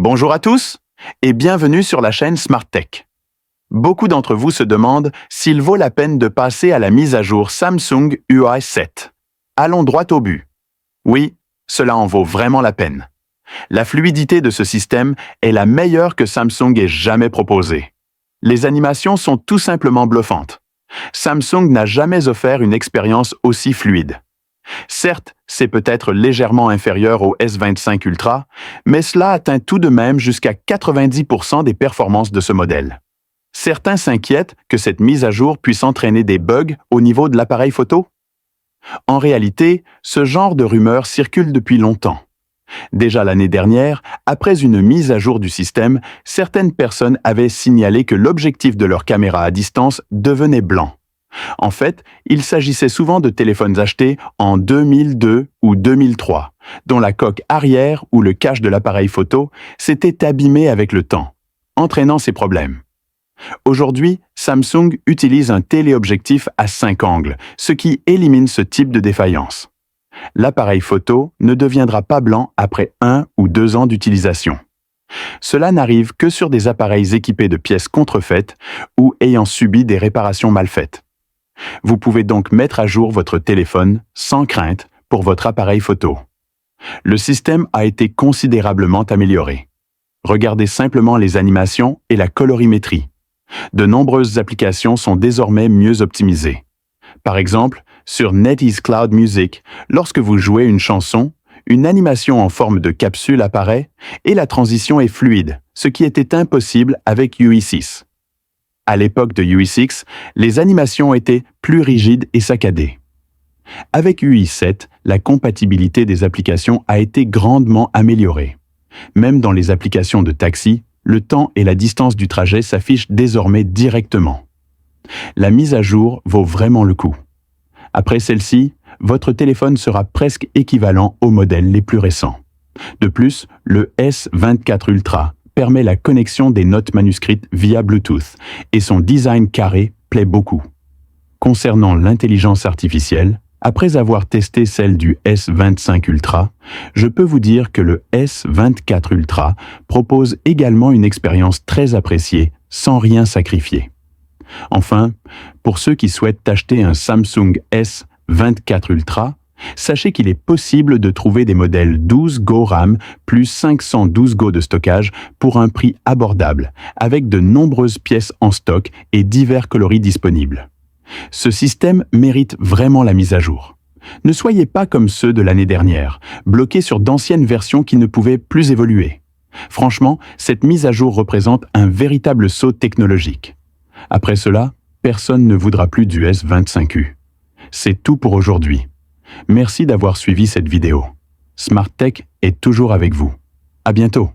Bonjour à tous et bienvenue sur la chaîne Smart Tech. Beaucoup d'entre vous se demandent s'il vaut la peine de passer à la mise à jour Samsung UI 7. Allons droit au but. Oui, cela en vaut vraiment la peine. La fluidité de ce système est la meilleure que Samsung ait jamais proposée. Les animations sont tout simplement bluffantes. Samsung n'a jamais offert une expérience aussi fluide. Certes, c'est peut-être légèrement inférieur au S25 Ultra, mais cela atteint tout de même jusqu'à 90% des performances de ce modèle. Certains s'inquiètent que cette mise à jour puisse entraîner des bugs au niveau de l'appareil photo. En réalité, ce genre de rumeurs circule depuis longtemps. Déjà l'année dernière, après une mise à jour du système, certaines personnes avaient signalé que l'objectif de leur caméra à distance devenait blanc. En fait, il s'agissait souvent de téléphones achetés en 2002 ou 2003, dont la coque arrière ou le cache de l'appareil photo s'était abîmé avec le temps, entraînant ces problèmes. Aujourd'hui, Samsung utilise un téléobjectif à 5 angles, ce qui élimine ce type de défaillance. L'appareil photo ne deviendra pas blanc après 1 ou 2 ans d'utilisation. Cela n'arrive que sur des appareils équipés de pièces contrefaites ou ayant subi des réparations mal faites. Vous pouvez donc mettre à jour votre téléphone sans crainte pour votre appareil photo. Le système a été considérablement amélioré. Regardez simplement les animations et la colorimétrie. De nombreuses applications sont désormais mieux optimisées. Par exemple, sur NetEase Cloud Music, lorsque vous jouez une chanson, une animation en forme de capsule apparaît et la transition est fluide, ce qui était impossible avec UI 6. À l'époque de UI 6, les animations étaient plus rigides et saccadées. Avec UI 7, la compatibilité des applications a été grandement améliorée. Même dans les applications de taxi, le temps et la distance du trajet s'affichent désormais directement. La mise à jour vaut vraiment le coup. Après celle-ci, votre téléphone sera presque équivalent aux modèles les plus récents. De plus, le S24 Ultra permet la connexion des notes manuscrites via Bluetooth et son design carré plaît beaucoup. Concernant l'intelligence artificielle, après avoir testé celle du S25 Ultra, je peux vous dire que le S24 Ultra propose également une expérience très appréciée sans rien sacrifier. Enfin, pour ceux qui souhaitent acheter un Samsung S24 Ultra, sachez qu'il est possible de trouver des modèles 12 Go RAM plus 512 Go de stockage pour un prix abordable, avec de nombreuses pièces en stock et divers coloris disponibles. Ce système mérite vraiment la mise à jour. Ne soyez pas comme ceux de l'année dernière, bloqués sur d'anciennes versions qui ne pouvaient plus évoluer. Franchement, cette mise à jour représente un véritable saut technologique. Après cela, personne ne voudra plus du S25U. C'est tout pour aujourd'hui. Merci d'avoir suivi cette vidéo. Smart Tech est toujours avec vous. À bientôt.